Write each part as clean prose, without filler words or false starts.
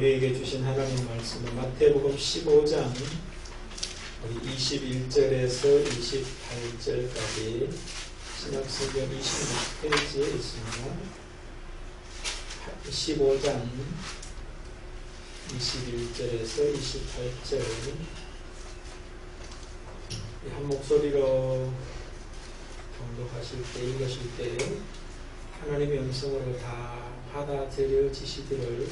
우리에게 주신 하나님 말씀은 마태복음 15장 21절에서 28절까지 신약성경 26페이지에 있습니다. 15장 21절에서 28절 한 목소리로 통독하실 때, 읽으실 때 하나님의 음성으로 다 받아들여지시기를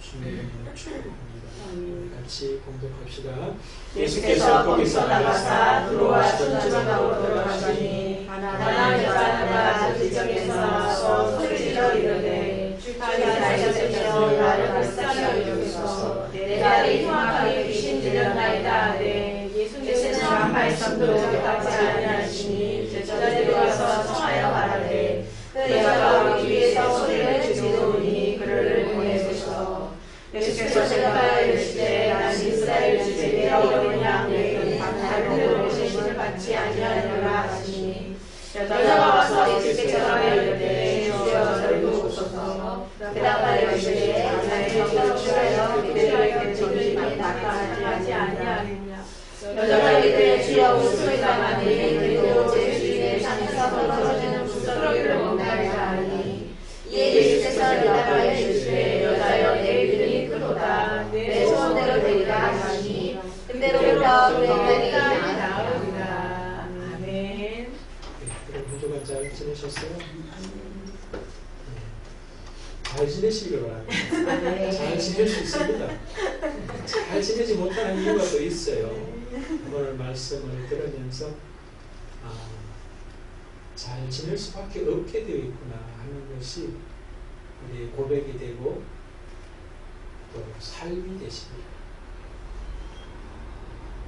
주님의 축복합니다. 같이 공독합시다. 예수께서 거기서 나가사 들어와시던 지방으로 들어가시니 가난한 여자가 그 지역에서 나와서 소리질러 이르되 주의 나셨으며 나를 불쌍히 여기소서 내가 흉악하게 귀신 들렸나이다 하되 예수께서는 한 말씀도 대답하지 아니하시니 제자들이 와서 청하여 말하되 그 여자가 우리 위에서 소리를 지르노니 그를 보내소서. 예수께서 대답하여 이르시되 나는 이스라엘 중에 내가 어린 양에게 다른 보내심을 받지 아니하리라 하시니 여자가 와서 예수께 전하여 이르되 주여 저를 도우소서. 대답하여 이르시되 나의 영을 취하여 그대에게 전심이 나타나지 아니하리냐. 여자가 이르되 주여 웃음이다 마니 그리고 제 주인의 상에서 떨어지는 부스러기를 먹나이다 하니 이에 예수께서 대답하여 이르시되 여자여 내 믿음이 크도다 내 소원대로 되리라 하시니 그대로부터 그의 몸이 나으리라. 아멘. 여러분 한 주간 잘 지내셨어요? 잘 지내시길 바랍니다. 잘 지낼 수 있습니다. 잘 지내지 못하는 이유가 또 있어요. 오늘 말씀을 들으면서 잘 지낼 수밖에 없게 되어 있구나 하는 것이 우리 고백이 되고 또 삶이 되시길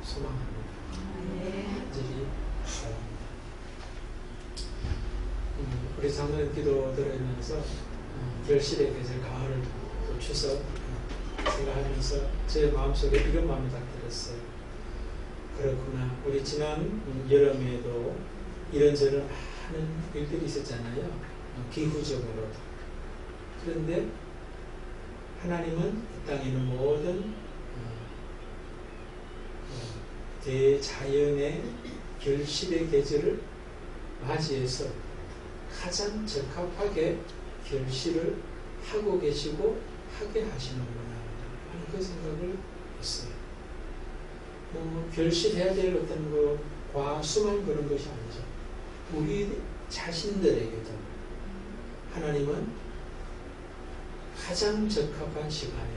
소망합니다. 간절히 바랍니다. 우리 작년 기도 들으면서 결실의 계절 가을을 또 추석 생각하면서 제 마음속에 이런 마음이 딱 들었어요. 그렇구나. 우리 지난 여름에도 이런저런 많은 일들이 있었잖아요. 기후적으로도. 그런데 하나님은 이 땅에 있는 모든 대자연의 결실의 계절을 맞이해서 가장 적합하게 결실을 하고 계시고 하게 하시는구나 하는 그 생각을 했어요. 결실해야 될 어떤 과수만 그런 것이 아니죠. 우리 자신들에게도 하나님은 가장 적합한 시간에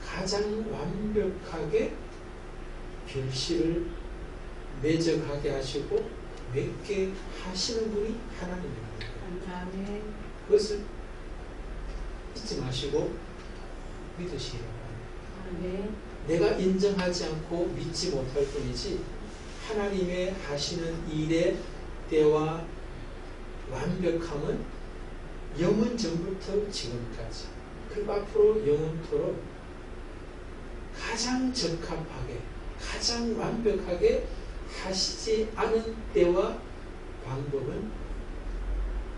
가장 완벽하게 결실을 매적하게 하시고 맺게 하시는 분이 하나님입니다. 아멘. 그것을 잊지 마시고 믿으시기 바랍니다. 아멘. 내가 인정하지 않고 믿지 못할 뿐이지 하나님의 하시는 일의 때와 완벽함은 영원 전부터 지금까지 그리고 앞으로 영원토록 가장 적합하게 가장 완벽하게 하시지 않은 때와 방법은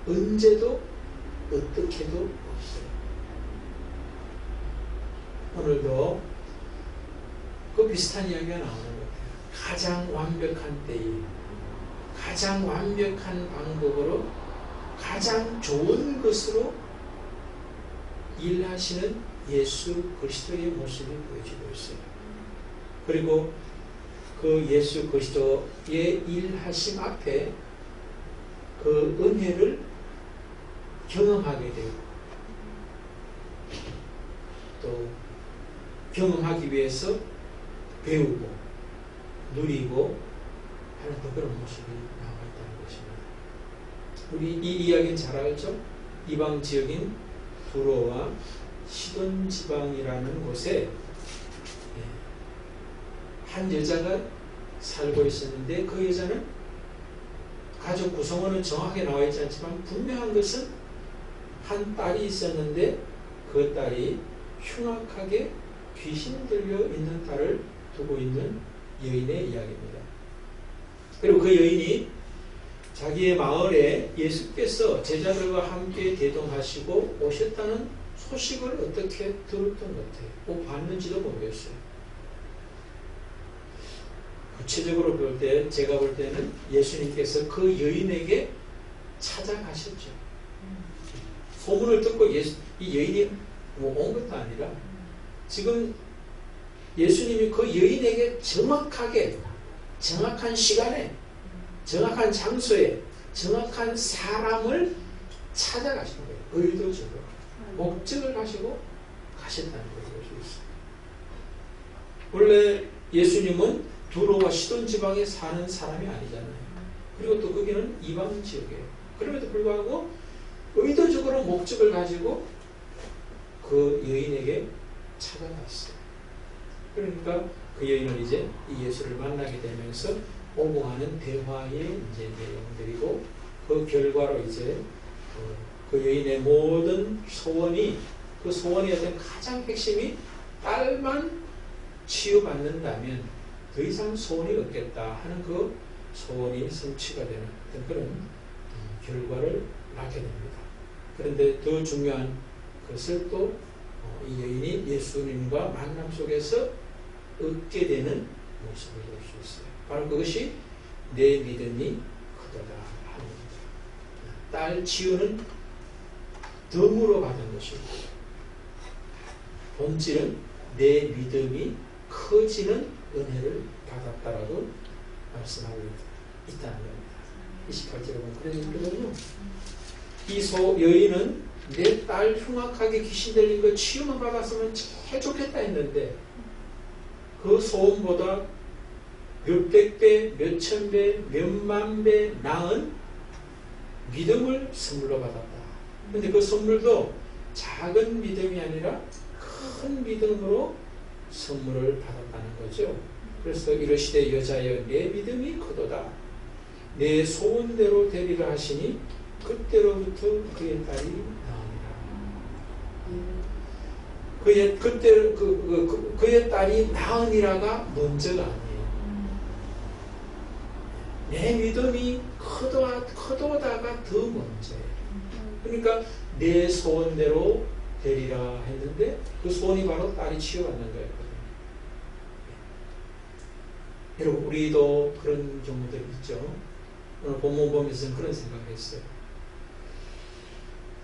언제도 어떻게도 없어요. 오늘도 그 비슷한 이야기가 나오는 것 같아요. 가장 완벽한 때에 가장 완벽한 방법으로 가장 좋은 것으로 일하시는 예수 그리스도의 모습이 보여지고 있어요. 그리고 그 예수 그리스도의 일하심 앞에 그 은혜를 경험하게 되고 또 경험하기 위해서 배우고 누리고 하는 그런 모습이 나와 있다는 것입니다. 우리 이 이야기는 잘 알죠? 이방 지역인 두로와 시돈 지방이라는 곳에 한 여자가 살고 있었는데 그 여자는 가족 구성원은 정확하게 나와 있지 않지만 분명한 것은 한 딸이 있었는데 그 딸이 흉악하게 귀신 들려 있는 딸을 두고 있는 여인의 이야기입니다. 그리고 그 여인이 자기의 마을에 예수께서 제자들과 함께 대동하시고 오셨다는 소식을 어떻게 들었던 것 같아요. 꼭 봤는지도 모르겠어요. 구체적으로 볼 때, 제가 볼 때는 예수님께서 그 여인에게 찾아가셨죠. 소문을 듣고 이 여인이 온 것도 아니라 지금 예수님이 그 여인에게 정확한 시간에, 정확한 장소에, 정확한 사람을 찾아가신 거예요. 의도적으로. 목적을 가지고 가셨다는 걸 볼 수 있어요. 원래 예수님은 두로와 시돈 지방에 사는 사람이 아니잖아요. 그리고 또 거기는 이방 지역이에요. 그럼에도 불구하고 의도적으로 목적을 가지고 그 여인에게 찾아갔어요. 그러니까 그 여인은 이제 이 예수를 만나게 되면서 오고하는 대화의 이제 내용들이고, 그 결과로 이제 그 여인의 모든 소원이, 그 소원의 어떤 가장 핵심이 딸만 치유받는다면 더 이상 소원이 없겠다 하는 그 소원이 성취가 되는 어떤 그런 결과를 낳게 됩니다. 그런데 더 중요한 것을 또 이 여인이 예수님과 만남 속에서 얻게 되는 모습을 볼 수 있어요. 바로 그것이 내 믿음이 크도다 하는 겁니다. 딸 치유는 덤으로 받은 것이고, 본질은 내 믿음이 커지는 은혜를 받았다라고 말씀하고 있다는 겁니다. 28절에 보면 그래서 있거든요. 이 여인은 내 딸 흉악하게 귀신 들린 거 치유만 받았으면 제일 좋겠다 했는데, 그 소원보다 몇백 배, 몇천 배, 몇만 배 나은 믿음을 선물로 받았다. 그런데 그 선물도 작은 믿음이 아니라 큰 믿음으로 선물을 받았다는 거죠. 그래서 이르시되 여자여 내 믿음이 크도다. 내 소원대로 되리라 하시니 그때로부터 그의 딸이 나으니라. 그의 딸이 나으니라가 먼저가 아니에요. 내 믿음이 크도다가 더 먼저예요. 그러니까 내 소원대로 되리라 했는데 그 소원이 바로 딸이 치유받는 거였거든요. 여러분, 우리도 그런 경우들 있죠. 오늘 본문 보면서 그런 생각을 했어요.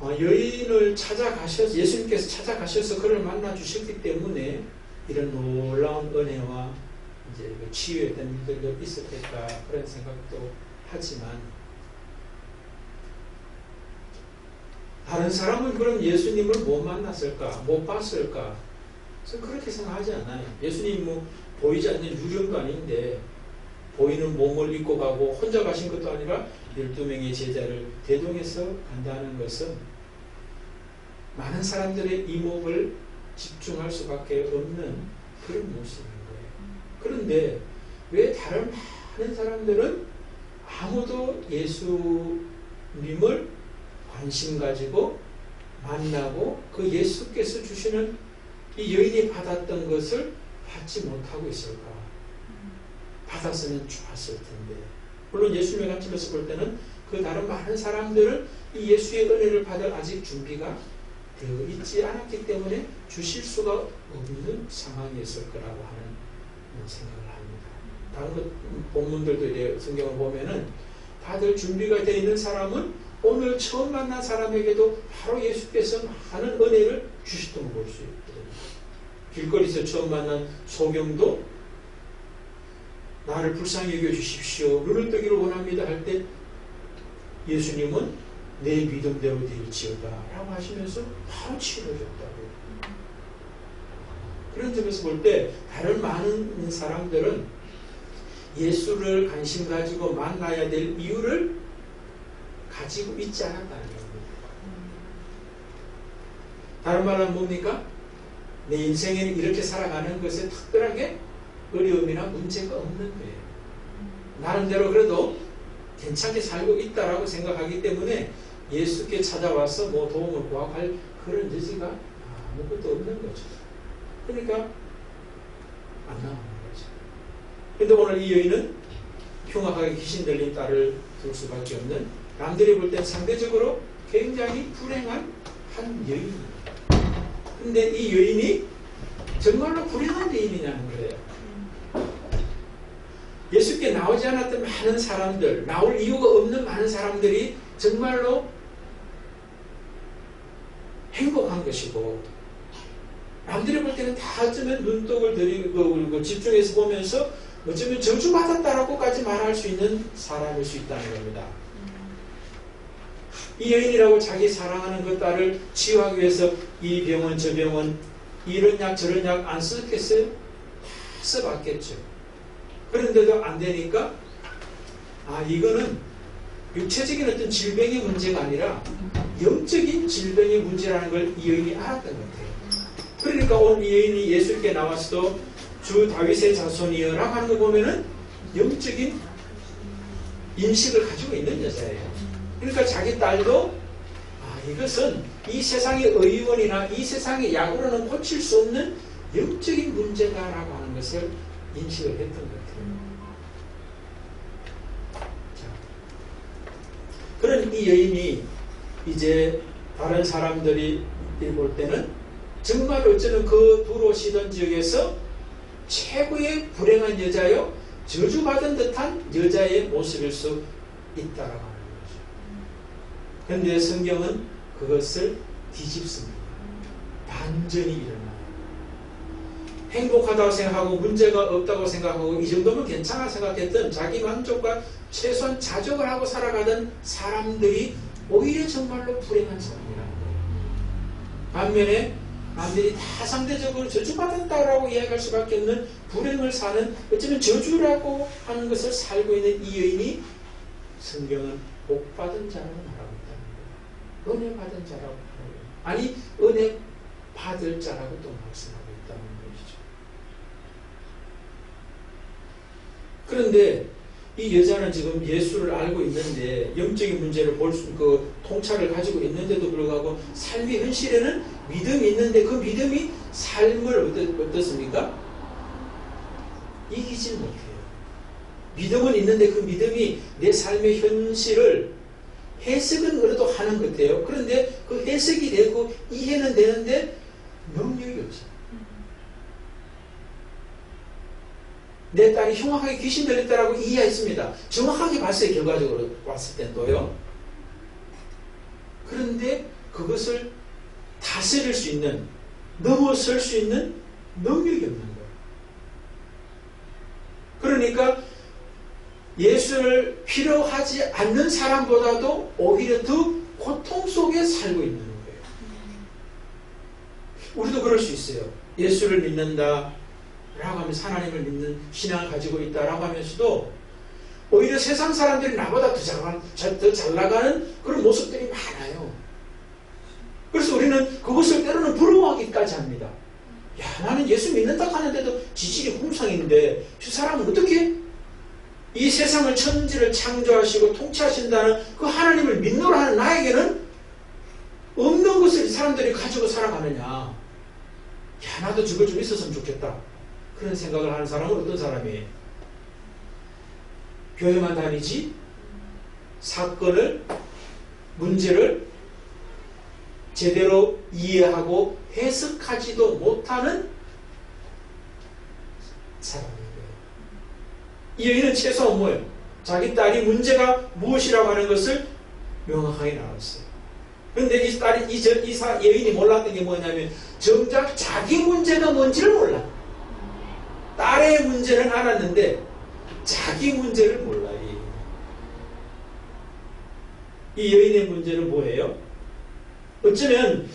여인을 찾아가셔서, 예수님께서 찾아가셔서 그를 만나 주셨기 때문에 이런 놀라운 은혜와 이제 치유했던 일들도 있었겠다, 그런 생각도 하지만, 다른 사람은 그럼 예수님을 못 만났을까, 못 봤을까? 저는 그렇게 생각하지 않아요. 예수님 뭐 보이지 않는 유령도 아닌데 보이는 몸을 입고 가고 혼자 가신 것도 아니라 12명의 제자를 대동해서 간다는 것은 많은 사람들의 이목을 집중할 수밖에 없는 그런 모습인 거예요. 그런데 왜 다른 많은 사람들은 아무도 예수님을 관심 가지고 만나고 그 예수께서 주시는 이 여인이 받았던 것을 받지 못하고 있을까? 받았으면 좋았을 텐데. 물론 예수님의 관점에서 볼 때는 그 다른 많은 사람들은 이 예수의 은혜를 받을 아직 준비가 되어 있지 않았기 때문에 주실 수가 없는 상황이었을 거라고 하는 생각을 합니다. 다른 본문들도 성경을 보면은 다들 준비가 되어 있는 사람은 오늘 처음 만난 사람에게도 바로 예수께서 많은 은혜를 주셨던 걸 볼 수 있거든요. 길거리에서 처음 만난 소경도 나를 불쌍히 여겨주십시오, 눈을 뜨기를 원합니다 할 때 예수님은 내 믿음대로 될지어다 라고 하시면서 바로 치료를 줬다고. 그런 점에서 볼 때 다른 많은 사람들은 예수를 관심 가지고 만나야 될 이유를 가지고 있지 않았다는 겁니다. 다른 말은 뭡니까? 내 인생에는 이렇게 살아가는 것에 특별하게 어려움이나 문제가 없는 거예요. 나름대로 그래도 괜찮게 살고 있다라고 생각하기 때문에 예수께 찾아와서 뭐 도움을 구할 그런 여지가 아무것도 없는 거죠. 그러니까 안 나오는 거죠. 그런데 오늘 이 여인은 흉악하게 귀신 들린 딸을 둘 수밖에 없는, 남들이 볼 땐 상대적으로 굉장히 불행한 한 여인입니다. 근데 이 여인이 정말로 불행한 여인이냐는 거예요. 예수께 나오지 않았던 많은 사람들, 나올 이유가 없는 많은 사람들이 정말로 행복한 것이고, 남들이 볼 때는 다 어쩌면 눈독을 들이고 집중해서 보면서 어쩌면 저주받았다라고까지 말할 수 있는 사람일 수 있다는 겁니다. 이 여인이라고 자기 사랑하는 그 딸을 치유하기 위해서 이 병원 저 병원 이런 약 저런 약 안 썼겠어요? 다 써봤겠죠. 그런데도 안 되니까 이거는 육체적인 어떤 질병의 문제가 아니라 영적인 질병의 문제라는 걸 이 여인이 알았던 것 같아요. 그러니까 오늘 이 여인이 예수께 나와서도 주 다윗의 자손이여라고 하는 거 보면은 영적인 인식을 가지고 있는 여자예요. 그러니까 자기 딸도 이것은 이 세상의 의원이나 이 세상의 약으로는 고칠 수 없는 영적인 문제다라고 하는 것을 인식을 했던 것 같아요. 자, 그런 이 여인이 이제 다른 사람들이 볼 때는 정말 어쩌면 그 두로시던 지역에서 최고의 불행한 여자요, 저주받은 듯한 여자의 모습일 수 있다라고 하는 거죠. 그런데 성경은 그것을 뒤집습니다. 반전이 일어나요. 행복하다고 생각하고 문제가 없다고 생각하고 이 정도면 괜찮아 생각했던 자기 만족과 최소한 자족을 하고 살아가던 사람들이 오히려 정말로 불행한 사람이라는 거예요. 반면에 남들이 다 상대적으로 저주받았다라고 이야기할 수밖에 없는 불행을 사는 어쩌면 저주라고 하는 것을 살고 있는 이 여인이 성경은 복받은 자라고 말하고 있다는 거예요. 은혜 받은 자라고 말하고 있다. 아니 은혜 받을 자라고 또 말씀하고 있다는 것이죠. 그런데 이 여자는 지금 예수를 알고 있는데 영적인 문제를 그 통찰을 가지고 있는데도 불구하고 삶의 현실에는 믿음이 있는데 그 믿음이 삶을 어떻습니까? 이기질 못해요. 믿음은 있는데 그 믿음이 내 삶의 현실을 해석은 그래도 하는 것 같아요. 그런데 그 해석이 되고 이해는 되는데 능력이 없어요. 내 딸이 흉악하게 귀신 들렸다라고 이해했습니다. 정확하게 봤어요. 결과적으로 봤을 땐 또요. 그런데 그것을 다스릴 수 있는, 넘어설 수 있는 능력이 없는 거예요. 그러니까 예수를 필요하지 않는 사람보다도 오히려 더 고통 속에 살고 있는 거예요. 우리도 그럴 수 있어요. 예수를 믿는다 라고 하면서 하나님을 믿는 신앙을 가지고 있다라고 하면서도 오히려 세상 사람들이 나보다 더 잘 나가는 그런 모습들이 많아요. 그래서 우리는 그것을 때로는 부러워하기까지 합니다. 야, 나는 예수 믿는다 하는데도 지질이 홍상인데 저 사람은 어떻게 이 세상을 천지를 창조하시고 통치하신다는 그 하나님을 믿노라 하는 나에게는 없는 것을 사람들이 가지고 살아가느냐. 야, 나도 저거 좀 있었으면 좋겠다. 그런 생각을 하는 사람은 어떤 사람이에요? 교회만 다니지 사건을, 문제를 제대로 이해하고 해석하지도 못하는 사람인 거예요. 이 여인은 최소한 뭐예요? 자기 딸이 문제가 무엇이라고 하는 것을 명확하게 나눴어요. 그런데 이 딸이, 여인이 몰랐던 게 뭐냐면 정작 자기 문제가 뭔지를 몰라. 딸의 문제는 알았는데 자기 문제를 몰라요. 이 여인의 문제는 뭐예요? 어쩌면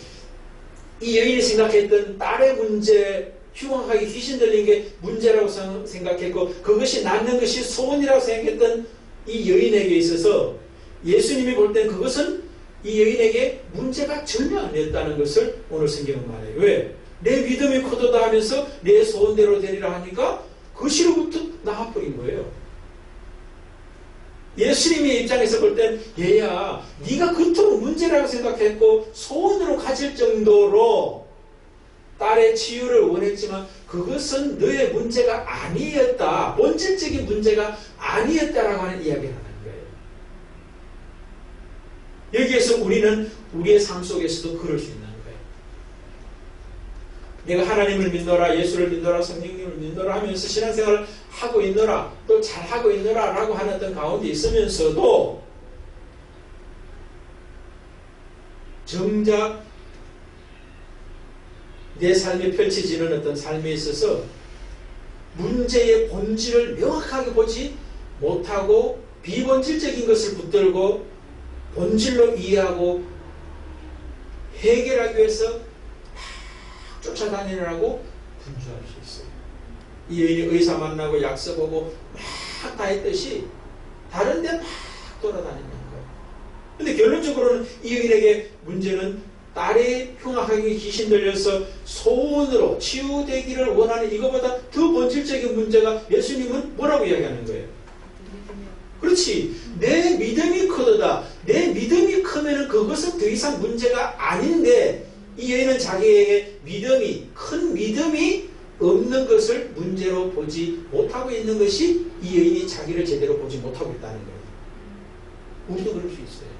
이 여인이 생각했던 딸의 문제, 흉악하게 귀신 들린 게 문제라고 생각했고 그것이 낫는 것이 소원이라고 생각했던 이 여인에게 있어서 예수님이 볼 때는 그것은 이 여인에게 문제가 전혀 아니었다는 것을 오늘 성경은 말해요. 왜? 내 믿음이 커도다 하면서 내 소원대로 되리라 하니까 거시로부터 나와버린 거예요. 예수님의 입장에서 볼 땐 얘야, 네가 그토록 문제라고 생각했고 소원으로 가질 정도로 딸의 치유를 원했지만 그것은 너의 문제가 아니었다. 본질적인 문제가 아니었다라고 하는 이야기를 하는 거예요. 여기에서 우리는 우리의 삶 속에서도 그럴 수 있는 거예요. 내가 하나님을 믿노라, 예수를 믿노라, 성령님을 믿노라 하면서 신앙생활을 하고 있노라, 또 잘하고 있노라 라고 하는 어떤 가운데 있으면서도 정작 내 삶에 펼쳐지는 어떤 삶에 있어서 문제의 본질을 명확하게 보지 못하고 비본질적인 것을 붙들고 본질로 이해하고 해결하기 위해서 막 쫓아다니느라고 분주할 수 있어요. 이 여인이 의사 만나고 약서 보고 막 다 했듯이 다른 데 막 돌아다니는 거예요. 근데 결론적으로는 이 여인에게 문제는 딸이 흉악하게 귀신 들려서 소원으로 치유되기를 원하는 이거보다 더 본질적인 문제가 예수님은 뭐라고 이야기하는 거예요? 그렇지. 내 믿음이 크도다. 내 믿음이 크면은 그것은 더 이상 문제가 아닌데 이 여인은 자기에게 큰 믿음이 없는 것을 문제로 보지 못하고 있는 것이 이 여인이 자기를 제대로 보지 못하고 있다는 거예요. 우리도 그럴 수 있어요.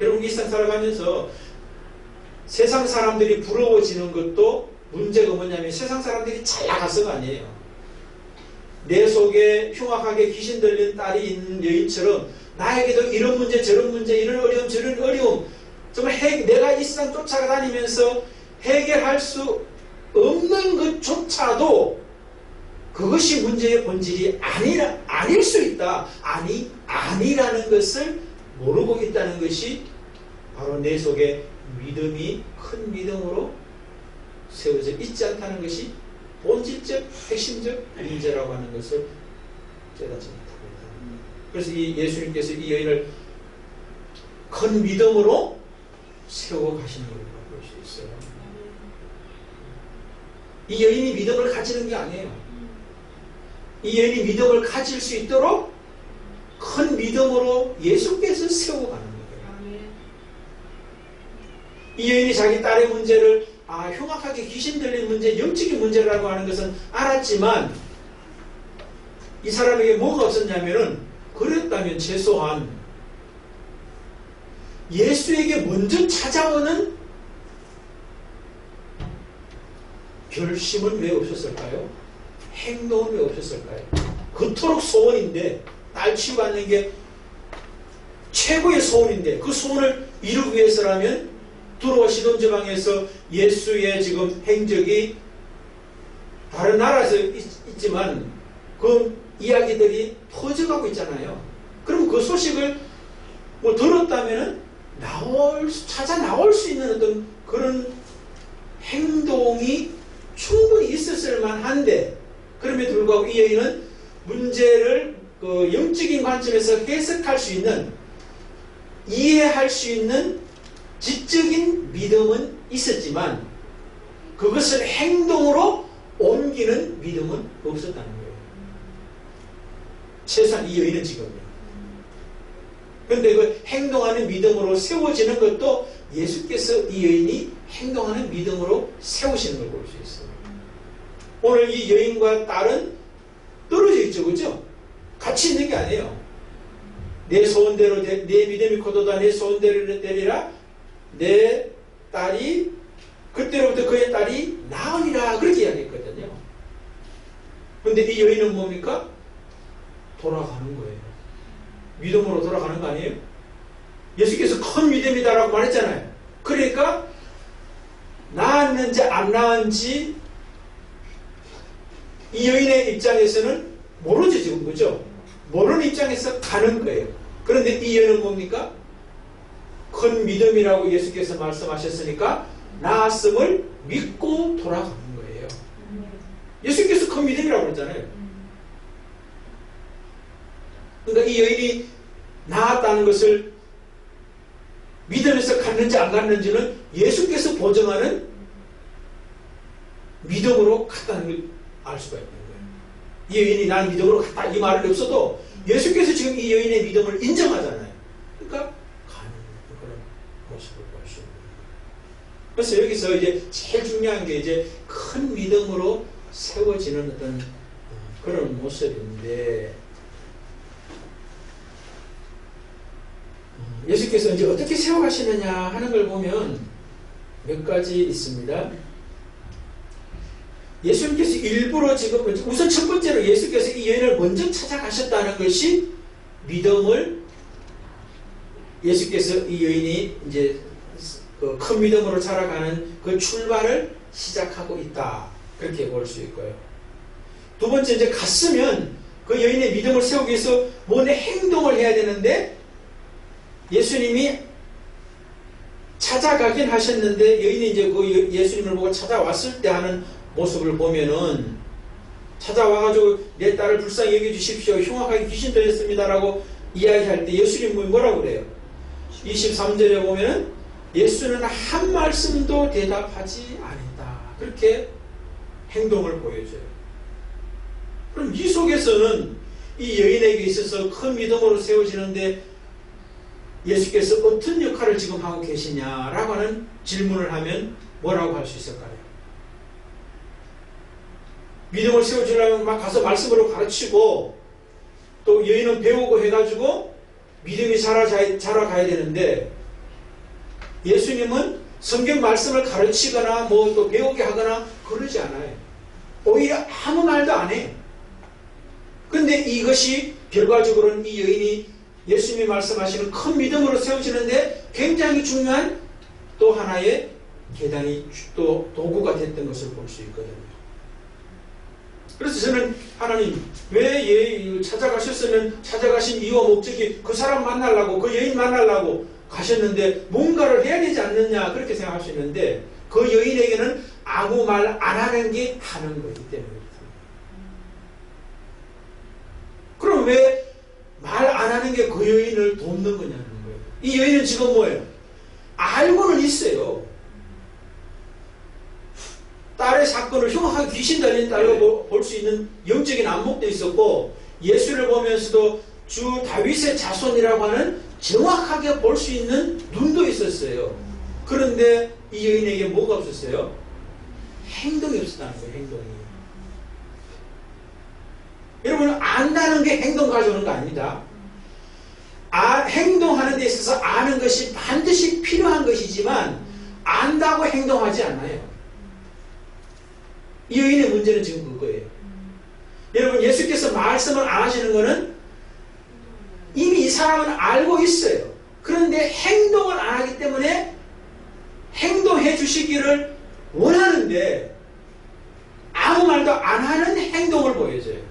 여러분 일상 살아가면서 세상 사람들이 부러워지는 것도 문제가 뭐냐면 세상 사람들이 잘 나가서가 아니에요. 내 속에 흉악하게 귀신 들린 딸이 있는 여인처럼 나에게도 이런 문제 저런 문제 이런 어려움 저런 어려움 정말 내가 이 세상 쫓아다니면서 해결할 수 없는 것조차도 그것이 문제의 본질이 아닐 수 있다. 아니라는 것을 모르고 있다는 것이 바로 내 속에 믿음이 큰 믿음으로 세워져 있지 않다는 것이 본질적, 핵심적 문제라고 하는 것을 깨닫지 못하고 있다. 그래서 이 예수님께서 이 여인을 큰 믿음으로 세워 가시는 걸 볼 수 있어요. 이 여인이 믿음을 가지는 게 아니에요. 이 여인이 믿음을 가질 수 있도록 큰 믿음으로 예수께서 세워가는 거예요. 이 여인이 자기 딸의 문제를 흉악하게 귀신 들린 문제, 영적인 문제라고 하는 것은 알았지만 이 사람에게 뭐가 없었냐면은 그랬다면 최소한 예수에게 먼저 찾아오는 결심은 왜 없었을까요? 행동은 왜 없었을까요? 그토록 소원인데 딸 치유받는 게 최고의 소원인데 그 소원을 이루기 위해서라면 두로와 시돈 지방에서 예수의 지금 행적이 다른 나라에서 있지만 그 이야기들이 퍼져가고 있잖아요. 그럼 그 소식을 들었다면 찾아 나올 수 있는 어떤 그런 행동이 충분히 있었을 만한데 그럼에도 불구하고 이 여인은 문제를 그 영적인 관점에서 해석할 수 있는 이해할 수 있는 지적인 믿음은 있었지만 그것을 행동으로 옮기는 믿음은 없었다는 거예요. 최소한 이 여인은 지금요. 그런데 그 행동하는 믿음으로 세워지는 것도 예수께서 이 여인이 행동하는 믿음으로 세우시는 걸 볼 수 있어요. 오늘 이 여인과 딸은 떨어져 있죠. 그죠? 같이 있는 게 아니에요. 내 소원대로 내 믿음이 커도다 내 소원대로 되리라 내 딸이 그때로부터 그의 딸이 나으리라 그렇게 이야기했거든요. 그런데 이 여인은 뭡니까? 돌아가는 거예요. 믿음으로 돌아가는 거 아니에요? 예수께서 큰 믿음이다라고 말했잖아요. 그러니까 나았는지 안 나은지 이 여인의 입장에서는 모르죠 지금. 그죠? 모르는 입장에서 가는 거예요. 그런데 이 여인은 뭡니까? 큰 믿음이라고 예수께서 말씀하셨으니까 나았음을 믿고 돌아가는 거예요. 예수께서 큰 믿음이라고 그랬잖아요. 그러니까 이 여인이 나았다는 것을 믿음에서 갔는지 안 갔는지는 예수께서 보증하는 믿음으로 갔다는 걸 알 수가 있는 거예요. 이 여인이 난 믿음으로 갔다 이 말은 없어도 예수께서 지금 이 여인의 믿음을 인정하잖아요. 그러니까 가는 그런 모습을 볼 수 있는 거예요. 그래서 여기서 이제 제일 중요한 게 이제 큰 믿음으로 세워지는 어떤 그런 모습인데 예수께서 이제 어떻게 세워가시느냐 하는 걸 보면 몇 가지 있습니다. 예수님께서 일부러 지금 우선 첫 번째로 예수께서 이 여인을 먼저 찾아가셨다는 것이 믿음을 예수께서 이 여인이 이제 큰 믿음으로 자라가는 그 출발을 시작하고 있다. 그렇게 볼 수 있고요. 두 번째 이제 갔으면 그 여인의 믿음을 세우기 위해서 뭔 행동을 해야 되는데 예수님이 찾아가긴 하셨는데 여인이 이제 그 예수님을 보고 찾아왔을 때 하는 모습을 보면은 찾아와가지고 내 딸을 불쌍히 여겨주십시오. 흉악하게 귀신 들렸습니다라고 이야기할 때 예수님이 뭐라고 그래요? 23절에 보면은 예수는 한 말씀도 대답하지 않았다. 그렇게 행동을 보여줘요. 그럼 이 속에서는 이 여인에게 있어서 큰 믿음으로 세워지는데 예수께서 어떤 역할을 지금 하고 계시냐라고 하는 질문을 하면 뭐라고 할 수 있을까요? 믿음을 세워주려면 막 가서 말씀으로 가르치고 또 여인은 배우고 해가지고 믿음이 자라가야 되는데 예수님은 성경 말씀을 가르치거나 뭐 또 배우게 하거나 그러지 않아요. 오히려 아무 말도 안 해. 근데 이것이 결과적으로는 이 여인이 예수님이 말씀하시는 큰 믿음으로 세워지는데 굉장히 중요한 또 하나의 계단이 또 도구가 됐던 것을 볼 수 있거든요. 그래서 저는 하나님 왜 찾아가셨으면 찾아가신 이유와 목적이 그 사람 만나려고 그 여인 만나려고 가셨는데 뭔가를 해야 되지 않느냐 그렇게 생각할 수 있는데 그 여인에게는 아무 말 안 하는 게 하는 거기 때문에 그럼 왜 말 안 하는 게 그 여인을 돕는 거냐는 거예요. 이 여인은 지금 뭐예요? 알고는 있어요. 딸의 사건을 흉악하게 귀신 들린 딸로 볼 수 있는 영적인 안목도 있었고 예수를 보면서도 주 다윗의 자손이라고 하는 정확하게 볼 수 있는 눈도 있었어요. 그런데 이 여인에게 뭐가 없었어요? 행동이 없었다는 거예요. 행동이. 여러분 안다는 게 행동 가져오는 거 아닙니다. 행동하는 데 있어서 아는 것이 반드시 필요한 것이지만 안다고 행동하지 않아요. 이 여인의 문제는 지금 그거예요. 여러분 예수께서 말씀을 안 하시는 것은 이미 이 사람은 알고 있어요. 그런데 행동을 안 하기 때문에 행동해 주시기를 원하는데 아무 말도 안 하는 행동을 보여줘요.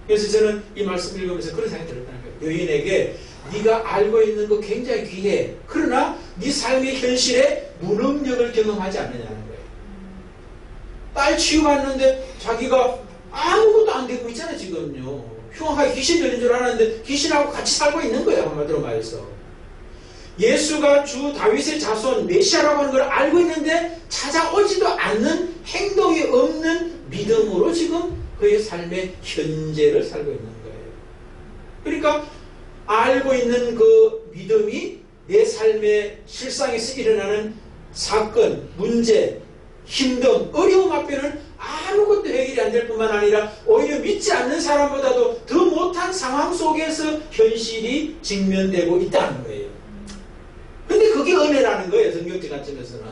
그래서 저는 이 말씀 읽으면서 그런 생각이 들었다는 거예요. 여인에게 네가 알고 있는 거 굉장히 귀해. 그러나 네 삶의 현실에 무능력을 경험하지 않느냐는 거예요. 딸 치유받는데 자기가 아무것도 안 되고 있잖아요. 지금요. 흉악하게 귀신 들린 줄 알았는데 귀신하고 같이 살고 있는 거예요. 한마디로 말해서. 예수가 주 다윗의 자손 메시아라고 하는 걸 알고 있는데 찾아오지도 않는 행동이 없는 믿음으로 지금 그의 삶의 현재를 살고 있는 거예요. 그러니까 알고 있는 그 믿음이 내 삶의 실상에서 일어나는 사건, 문제, 힘듦, 어려움 앞에는 아무것도 해결이 안 될 뿐만 아니라 오히려 믿지 않는 사람보다도 더 못한 상황 속에서 현실이 직면되고 있다는 거예요. 근데 그게 은혜라는 거예요. 성경적 관점에서는.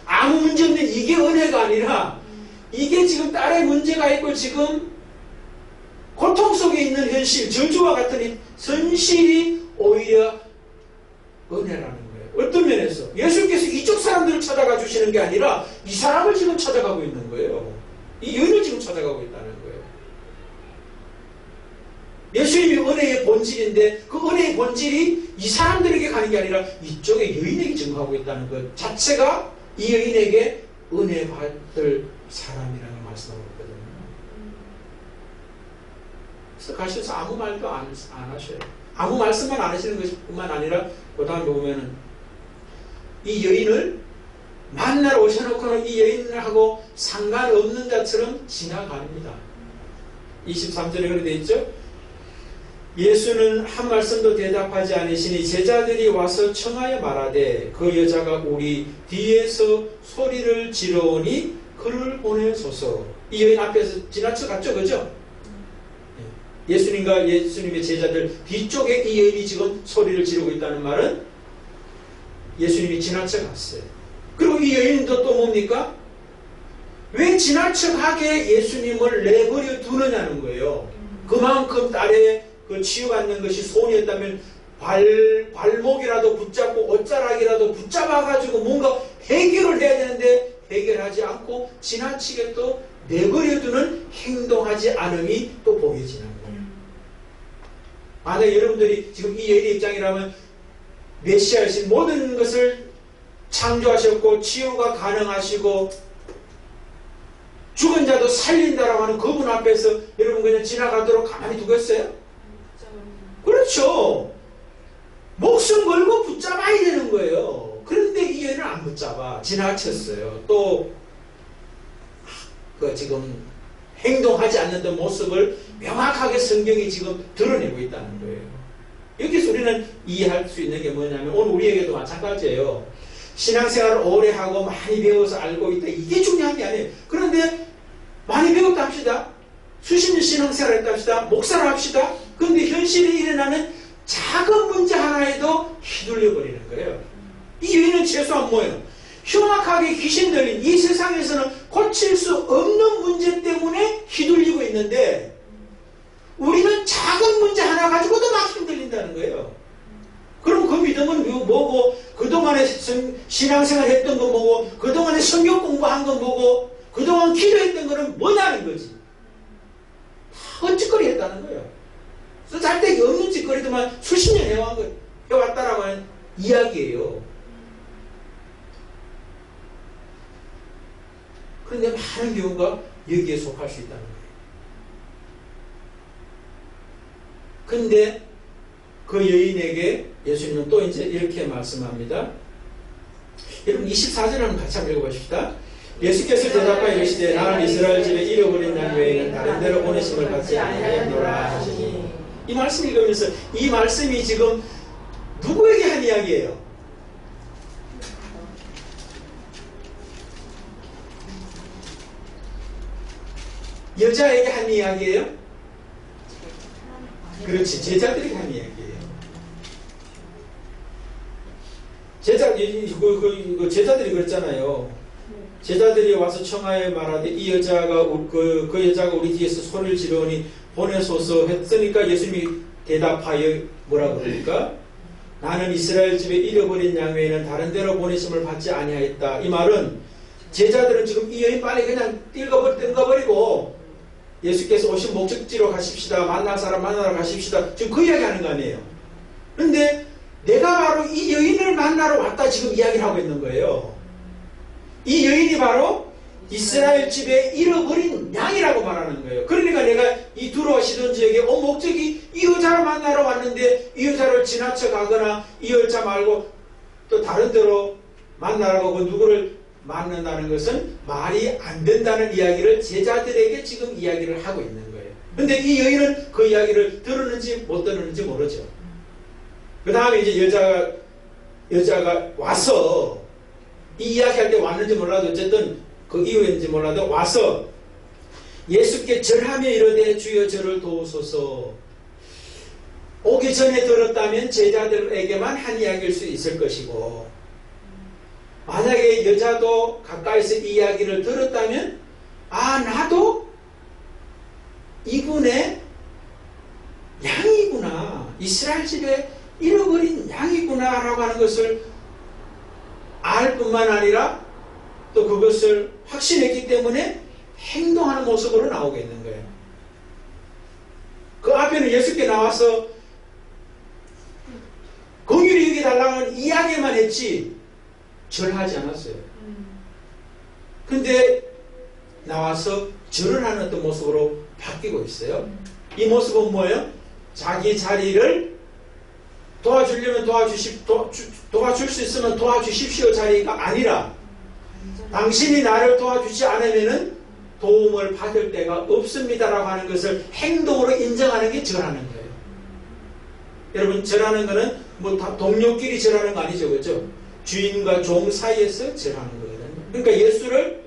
아무 문제 없는 이게 은혜가 아니라 이게 지금 딸의 문제가 있고 지금 고통 속에 있는 현실, 저주와 같은 이 현실이 오히려 은혜라는 거예요. 어떤 면에서 예수께서 이쪽 사람들을 찾아가 주시는 게 아니라 이 사람을 지금 찾아가고 있는 거예요. 이 여인을 지금 찾아가고 있다는 거예요. 예수님이 은혜의 본질인데 그 은혜의 본질이 이 사람들에게 가는 게 아니라 이쪽에 여인에게 증거하고 있다는 것 자체가 이 여인에게 은혜 받을 사람이라는 말씀하고 있거든요. 그래서 가셔서 아무 말도 안 하셔요. 아무 말씀만 안 하시는 것뿐만 아니라 그 다음에 보면은 이 여인을 만나러 오셔놓고는 이 여인하고 상관없는 자처럼 지나갑니다. 23절에 그렇게 되어 있죠. 예수는 한 말씀도 대답하지 않으시니 제자들이 와서 청하여 말하되 그 여자가 우리 뒤에서 소리를 지르오니 그를 보내소서. 이 여인 앞에서 지나쳐 갔죠, 그죠? 예수님과 예수님의 제자들 뒤쪽에 이 여인이 지금 소리를 지르고 있다는 말은 예수님이 지나쳐 갔어요. 그리고 그럼 이 여인도 또 뭡니까? 왜 지나쳐가게 예수님을 내버려 두느냐는 거예요. 그만큼 딸의 그 치유받는 것이 소원이었다면 발목이라도 붙잡고 옷자락이라도 붙잡아가지고 뭔가 해결을 해야 되는데 해결하지 않고 지나치게 또 내버려두는 행동하지 않음이 또 보여지는 거예요. 만약 여러분들이 지금 이 여인의 입장이라면 메시아이신 모든 것을 창조하셨고 치유가 가능하시고 죽은 자도 살린다라고 하는 그분 앞에서 여러분 그냥 지나가도록 가만히 두겠어요? 그렇죠. 목숨 걸고 붙잡아야 되는 거예요. 그런데 이 여인은 안 붙잡아. 지나쳤어요. 또 그 지금 행동하지 않는 모습을 명확하게 성경이 지금 드러내고 있다는 거예요. 여기서 우리는 이해할 수 있는 게 뭐냐면 오늘 우리에게도 마찬가지예요. 신앙생활을 오래 하고 많이 배워서 알고 있다. 이게 중요한 게 아니에요. 그런데 많이 배웠다 합시다. 수십 년 신앙생활을 했다 합시다. 목사를 합시다. 그런데 현실에 일어나는 작은 문제 하나에도 휘둘려 버리는 거예요. 이 여인은 최소한 뭐예요? 흉악하게 귀신 들린 이 세상에서는 고칠 수 없는 문제 때문에 휘둘리고 있는데 우리는 작은 문제 하나 가지고도 막 힘들린다는 거예요. 그럼 그 믿음은 뭐고 그동안에 신앙생활 했던 거 뭐고 그동안에 성경 공부한 거 뭐고 그동안 기도했던 거는 뭐냐는 거지. 다 헛짓거리 했다는 거예요. 쓸데기 없는 짓거리도만 수십 년 해왔다라고 하는 이야기예요. 그런데 많은 경우가 여기에 속할 수 있다는 거예요. 근데 그 여인에게 예수님은 또 이제 이렇게 말씀합니다. 여러분 24절 한번 같이 한번 읽어보십시다. 예수께서 대답하여 이르시되 나는 이스라엘 집에 잃어버린 양 외에는 다른 데로 보내심을 받지 아니하였노라 하시니 이 말씀 읽으면서 이 말씀이 지금 누구에게 한 이야기예요? 여자에게 한 이야기예요? 그렇지. 제자들에게 한 이야기예요. 제자들이 그랬잖아요. 제자들이 와서 청하에 말하되 이 여자가 그 여자가 우리 뒤에서 소리를 지르니 보내소서 했으니까 예수님이 대답하여 뭐라 그러니까 나는 이스라엘 집에 잃어버린 양 외에는 다른 데로 보내심을 받지 아니하였다. 이 말은 제자들은 지금 이 여인 빨리 그냥 뜬가버리고 예수께서 오신 목적지로 가십시다. 만날 사람 만나러 가십시다. 지금 그 이야기 하는 거 아니에요. 그런데 내가 바로 이 여인을 만나러 왔다 지금 이야기를 하고 있는 거예요. 이 여인이 바로 이스라엘 집에 잃어버린 양이라고 말하는 거예요. 그러니까 내가 이 두로와 시돈 지역에 온 목적이 이 여자를 만나러 왔는데 이 여자를 지나쳐 가거나 이 여자 말고 또 다른 데로 만나러 가고 누구를 만난다는 것은 말이 안 된다는 이야기를 제자들에게 지금 이야기를 하고 있는 거예요. 그런데 이 여인은 그 이야기를 들었는지 못 들었는지 모르죠. 그 다음에 이제 여자가 와서 이 이야기할 때 왔는지 몰라도 어쨌든 그 이후인지 몰라도 와서 예수께 절하며 이르되 주여 저를 도우소서. 오기 전에 들었다면 제자들에게만 한 이야기일 수 있을 것이고 만약에 여자도 가까이서 이 이야기를 들었다면 아 나도 이분의 양이구나. 이스라엘 집에 잃어버린 양이구나 라고 하는 것을 알 뿐만 아니라 또 그것을 확신했기 때문에 행동하는 모습으로 나오겠는 거예요. 그 앞에는 예수께 나와서 긍휼히 여겨달라는 이야기만 했지 절하지 않았어요. 근데 나와서 절을 하는 어떤 모습으로 바뀌고 있어요. 이 모습은 뭐예요? 자기 자리를 도와주려면 도와줄 수 있으면 도와주십시오 자리가 아니라 당신이 나를 도와주지 않으면 도움을 받을 데가 없습니다라고 하는 것을 행동으로 인정하는 게 절하는 거예요. 여러분 절하는 거는 뭐 동료끼리 절하는 거 아니죠, 그렇죠? 주인과 종 사이에서 절하는 거거든요. 그러니까 예수를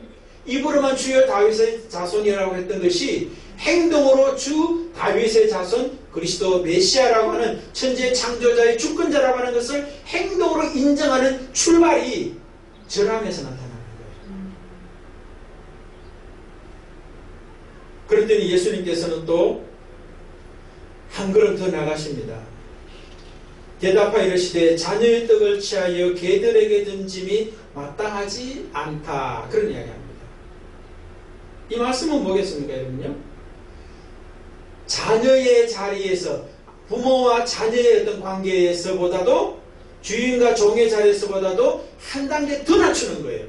입으로만 주여 다윗의 자손이라고 했던 것이 행동으로 주 다윗의 자손 그리스도 메시아라고 하는 천지의 창조자의 주권자라고 하는 것을 행동으로 인정하는 출발이 절함에서 나타납니다. 그랬더니 예수님께서는 또 한 걸음 더 나가십니다. 대답하여 이르시되 자녀의 떡을 취하여 개들에게 던짐이 마땅하지 않다. 그런 이야기합니다. 이 말씀은 뭐겠습니까, 여러분요? 자녀의 자리에서, 부모와 자녀의 어떤 관계에서보다도, 주인과 종의 자리에서보다도 한 단계 더 낮추는 거예요.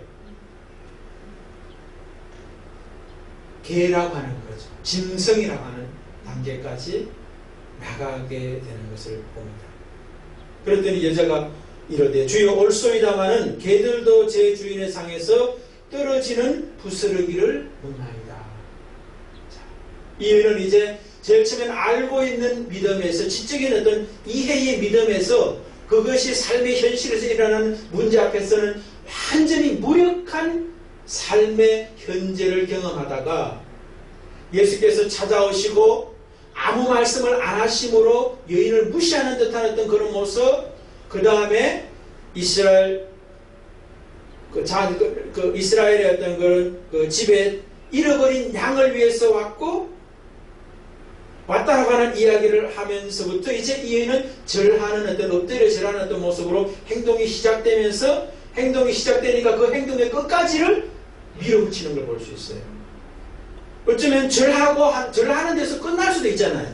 개라고 하는 거죠. 짐승이라고 하는 단계까지 나가게 되는 것을 봅니다. 그랬더니 여자가 이르되 주여 옳소이다마는 개들도 제 주인의 상에서 떨어지는 부스러기를 묻나이다. 이 여인은 이제 제일 처음엔 알고 있는 믿음에서, 지적인 어떤 이해의 믿음에서, 그것이 삶의 현실에서 일어나는 문제 앞에서는 완전히 무력한 삶의 현재를 경험하다가 예수께서 찾아오시고 아무 말씀을 안 하심으로 여인을 무시하는 듯한 어떤 그런 모습, 그 다음에 이스라엘의 어떤 그 집에 잃어버린 양을 위해서 왔고 왔다 가는 이야기를 하면서부터 이제 이 여인은 절하는 어떤 엎드려 절하는 어떤 모습으로 행동이 시작되면서, 행동이 시작되니까 그 행동의 끝까지를 밀어붙이는 걸 볼 수 있어요. 어쩌면 절하는 데서 끝날 수도 있잖아요.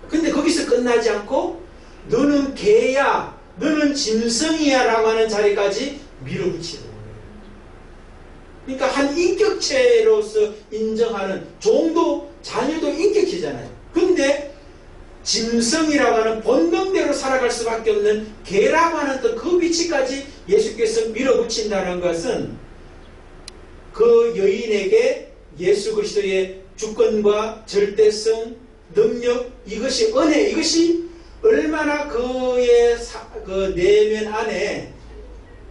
근데 거기서 끝나지 않고 너는 개야, 너는 짐승이야 라고 하는 자리까지 밀어붙이는 거예요. 그러니까 한 인격체로서 인정하는, 종도 자녀도 인격체잖아요. 근데 짐승이라고 하는 본능대로 살아갈 수밖에 없는 개라고 하는 그 위치까지 예수께서 밀어붙인다는 것은 그 여인에게 예수 그리스도의 주권과 절대성, 능력, 이것이 은혜, 이것이 얼마나 그의 그 내면 안에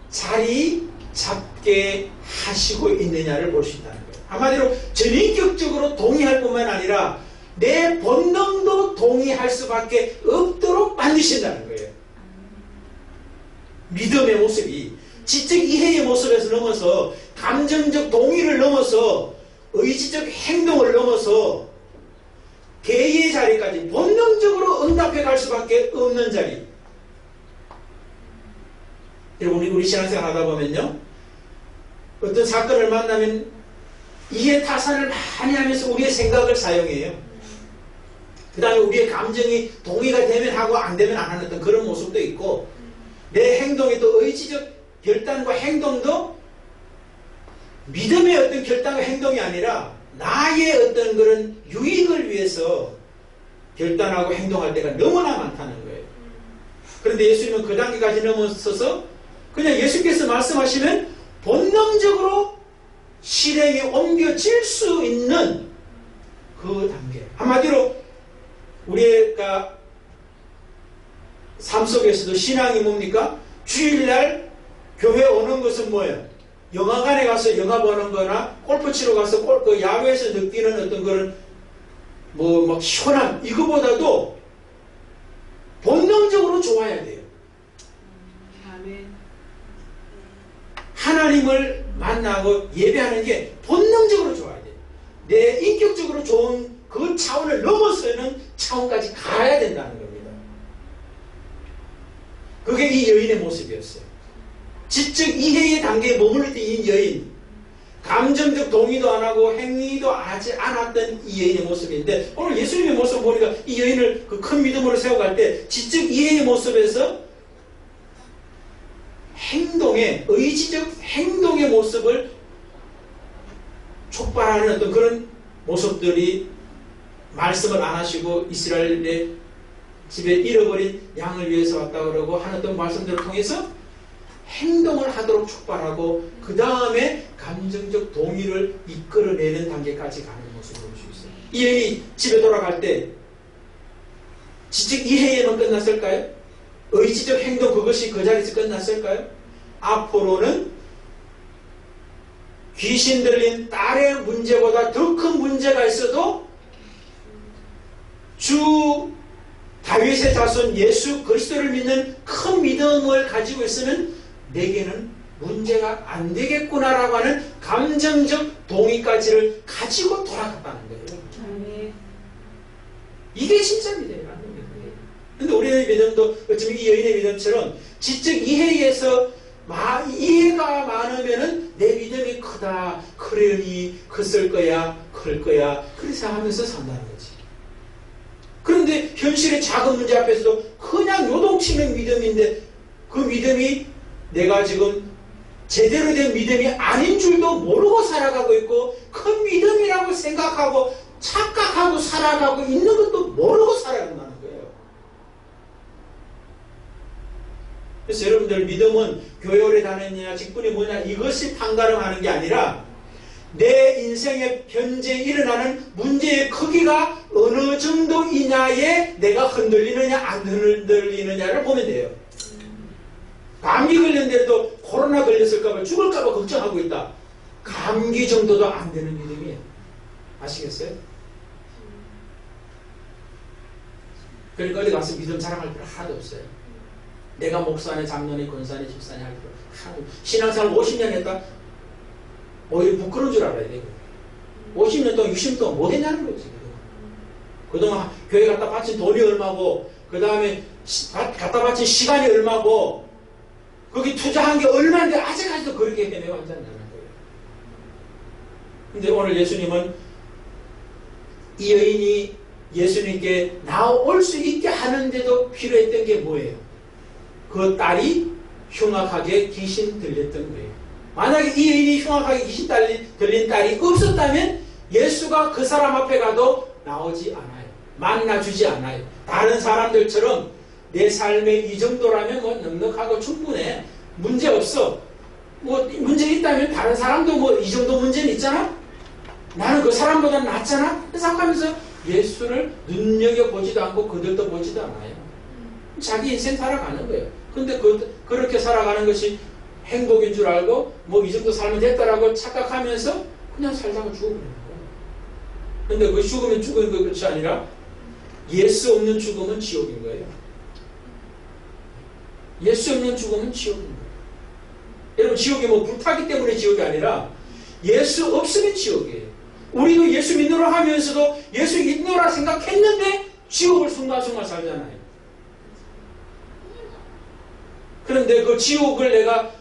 자리 잡게 하시고 있느냐를 볼 수 있다는 거예요. 한마디로 전인격적으로 동의할 뿐만 아니라 내 본능도 동의할 수밖에 없도록 만드신다는 거예요. 믿음의 모습이 지적 이해의 모습에서 넘어서 감정적 동의를 넘어서 의지적 행동을 넘어서 개의 자리까지 본능적으로 응답해 갈 수밖에 없는 자리. 여러분, 우리 신앙생활 하다 보면요, 어떤 사건을 만나면 이해 타산을 많이 하면서 우리의 생각을 사용해요. 그 다음에 우리의 감정이 동의가 되면 하고 안 되면 안 하는 어떤 그런 모습도 있고, 내 행동이 또 의지적 결단과 행동도 믿음의 어떤 결단과 행동이 아니라 나의 어떤 그런 유익을 위해서 결단하고 행동할 때가 너무나 많다는 거예요. 그런데 예수님은 그 단계까지 넘어서서 그냥 예수께서 말씀하시면 본능적으로 실행에 옮겨질 수 있는 그 단계. 한마디로 우리가 삶 속에서도 신앙이 뭡니까? 주일날 교회 오는 것은 뭐예요? 영화관에 가서 영화 보는 거나 골프 치러 가서 그 야외에서 느끼는 어떤 그런 막 시원함, 이거보다도 본능적으로 좋아야 돼요. 하나님을 만나고 예배하는 게 본능적으로 좋아야 돼요. 내 인격적으로 좋은 그 차원을 넘어서는 차원까지 가야 된다는 겁니다. 그게 이 여인의 모습이었어요. 지적 이해의 단계에 머물렀던 이 여인, 감정적 동의도 안 하고 행위도 하지 않았던 이 여인의 모습인데, 오늘 예수님의 모습을 보니까 이 여인을 그 큰 믿음으로 세워갈 때 지적 이해의 모습에서 행동의, 의지적 행동의 모습을 촉발하는 어떤 그런 모습들이, 말씀을 안 하시고 이스라엘의 집에 잃어버린 양을 위해서 왔다 그러고 하는 어떤 말씀들을 통해서 행동을 하도록 촉발하고 그 다음에 감정적 동의를 이끌어내는 단계까지 가는 모습을 볼 수 있어요. 이 여인이 집에 돌아갈 때 지적 이해에만 끝났을까요? 의지적 행동, 그것이 그 자리에서 끝났을까요? 앞으로는 귀신 들린 딸의 문제보다 더 큰 문제가 있어도 주 다윗의 자손 예수 그리스도를 믿는 큰 믿음을 가지고 있으면 내게는 문제가 안 되겠구나라고 하는 감정적 동의까지를 가지고 돌아갔다는 거예요. 이게 진짜 믿음이라는 거예요. 근데 우리의 믿음도 어쩌면 이 여인의 믿음처럼 지적 이해에서 이해가 많으면은 내 믿음이 크다, 크려니 컸을 거야, 클 거야, 그렇게 생각하면서 산다는 거지. 그런데 현실의 작은 문제 앞에서도 그냥 요동치는 믿음인데 그 믿음이 내가 지금 제대로 된 믿음이 아닌 줄도 모르고 살아가고 있고 큰 믿음이라고 생각하고 착각하고 살아가고 있는 것도 모르고 살아간다는 거예요. 그래서 여러분들 믿음은 교회 오래 다녔냐 직분이 뭐냐 이것이 판가름하는 게 아니라 내 인생의 현재 일어나는 문제의 크기가 어느 정도이냐에 내가 흔들리느냐 안 흔들리느냐를 보면 돼요. 감기 걸렸는데도 코로나 걸렸을까봐 죽을까봐 걱정하고 있다. 감기 정도도 안 되는 믿음이에요. 아시겠어요? 그러니까 어디 가서 믿음 자랑할 필요 하나도 없어요. 내가 목사네, 장로네, 권사네, 집사네 할 필요 하나도 없어요. 신앙생활 50년 했다? 오히려 부끄러운 줄 알아야 돼요. 50년 동안 60년 동안 뭐 했냐는 거지. 그동안 교회 갖다 바친 돈이 얼마고 그 다음에 갖다 바친 시간이 얼마고 거기 투자한 게 얼마인데 아직까지도 그렇게 헤매고 앉았냐는 거예요. 근데 오늘 예수님은 이 여인이 예수님께 나올 수 있게 하는데도 필요했던 게 뭐예요? 그 딸이 흉악하게 귀신 들렸던 거예요. 만약에 이 여인이 흉악하게 귀신 들린 딸이 없었다면 예수가 그 사람 앞에 가도 나오지 않아요. 만나주지 않아요. 다른 사람들처럼 내 삶에 이 정도라면 뭐 넉넉하고 충분해. 문제 없어. 뭐 문제 있다면 다른 사람도 뭐 이 정도 문제는 있잖아? 나는 그 사람보다 낫잖아? 생각하면서 예수를 눈여겨보지도 않고 그들도 보지도 않아요. 자기 인생 살아가는 거예요. 근데 그렇게 살아가는 것이 행복인 줄 알고 뭐 이 정도 살면 됐다라고 착각하면서 그냥 살다가 죽어버리는 거예요. 근데 그 죽으면 죽은 것이 아니라 예수 없는 죽음은 지옥인 거예요. 예수 없는 죽음은 지옥인 거예요. 여러분 지옥이 뭐 불타기 때문에 지옥이 아니라 예수 없으면 지옥이에요. 우리도 예수 믿노라 하면서도 예수 믿노라 생각했는데 지옥을 순간순간 살잖아요. 그런데 그 지옥을 내가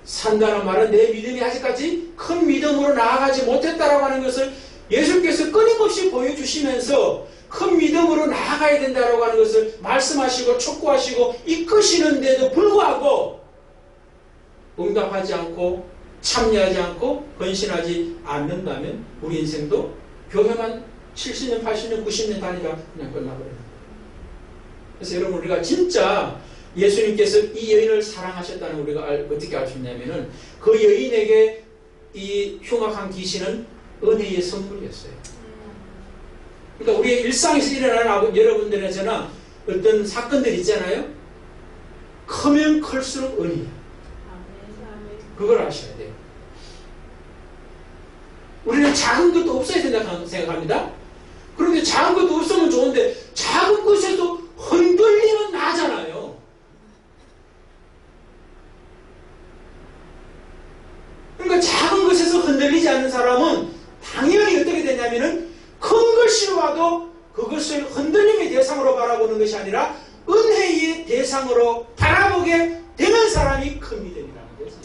산다는 말은 내 믿음이 아직까지 큰 믿음으로 나아가지 못했다라고 하는 것을 예수께서 끊임없이 보여주시면서 큰 믿음으로 나아가야 된다라고 하는 것을 말씀하시고 촉구하시고 이끄시는데도 불구하고 응답하지 않고 참여하지 않고 헌신하지 않는다면 우리 인생도 교회만 70년, 80년, 90년 다니다 그냥 끝나버려요. 그래서 여러분 우리가 진짜 예수님께서 이 여인을 사랑하셨다는 우리가 어떻게 알 수 있냐면은 그 여인에게 이 흉악한 귀신은 은혜의 선물이었어요. 그러니까 우리의 일상에서 일어나는 여러분들에게는 어떤 사건들 있잖아요. 크면 클수록 은혜예요. 그걸 아셔야 돼요. 우리는 작은 것도 없어야 된다고 생각합니다. 그런데 작은 것도 없으면 좋은데 작은 것에도 흔들리면 나잖아요. 그러니까 작은 것에서 흔들리지 않는 사람은 당연히 어떻게 되냐면은 큰 것이 와도 그것을 흔들림의 대상으로 바라보는 것이 아니라 은혜의 대상으로 바라보게 되는 사람이 큰 믿음이라는 거지.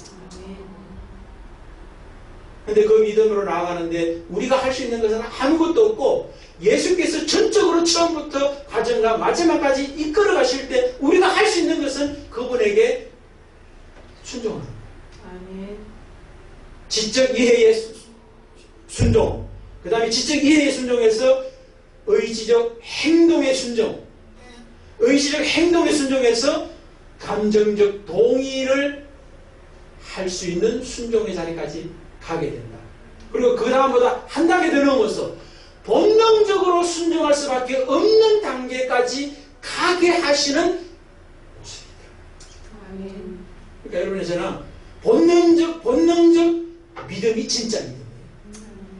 근데 그 믿음으로 나아가는데 우리가 할 수 있는 것은 아무것도 없고 예수께서 전적으로 처음부터 과정과 마지막까지 이끌어 가실 때 우리가 할 수 있는 것은 그분에게 순종하는 거예요. 지적 이해의 순종, 그 다음에 지적 이해의 순종에서 의지적 행동의 순종, 의지적 행동의 순종에서 감정적 동의를 할 수 있는 순종의 자리까지 가게 된다. 그리고 그 다음보다 한 단계 더 넘어서 본능적으로 순종할 수밖에 없는 단계까지 가게 하시는 모습이다. 그러니까 여러분의 저는 본능적 믿음이 진짜 믿음이에요.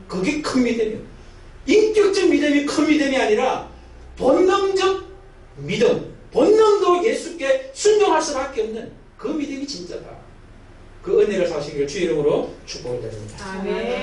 그게 큰 믿음이에요. 인격적 믿음이 큰 믿음이 아니라 본능적 믿음, 본능도 예수께 순종할 수밖에 없는 그 믿음이 진짜다. 그 은혜를 사시기를 주의 이름으로 축복을 드립니다. 아멘.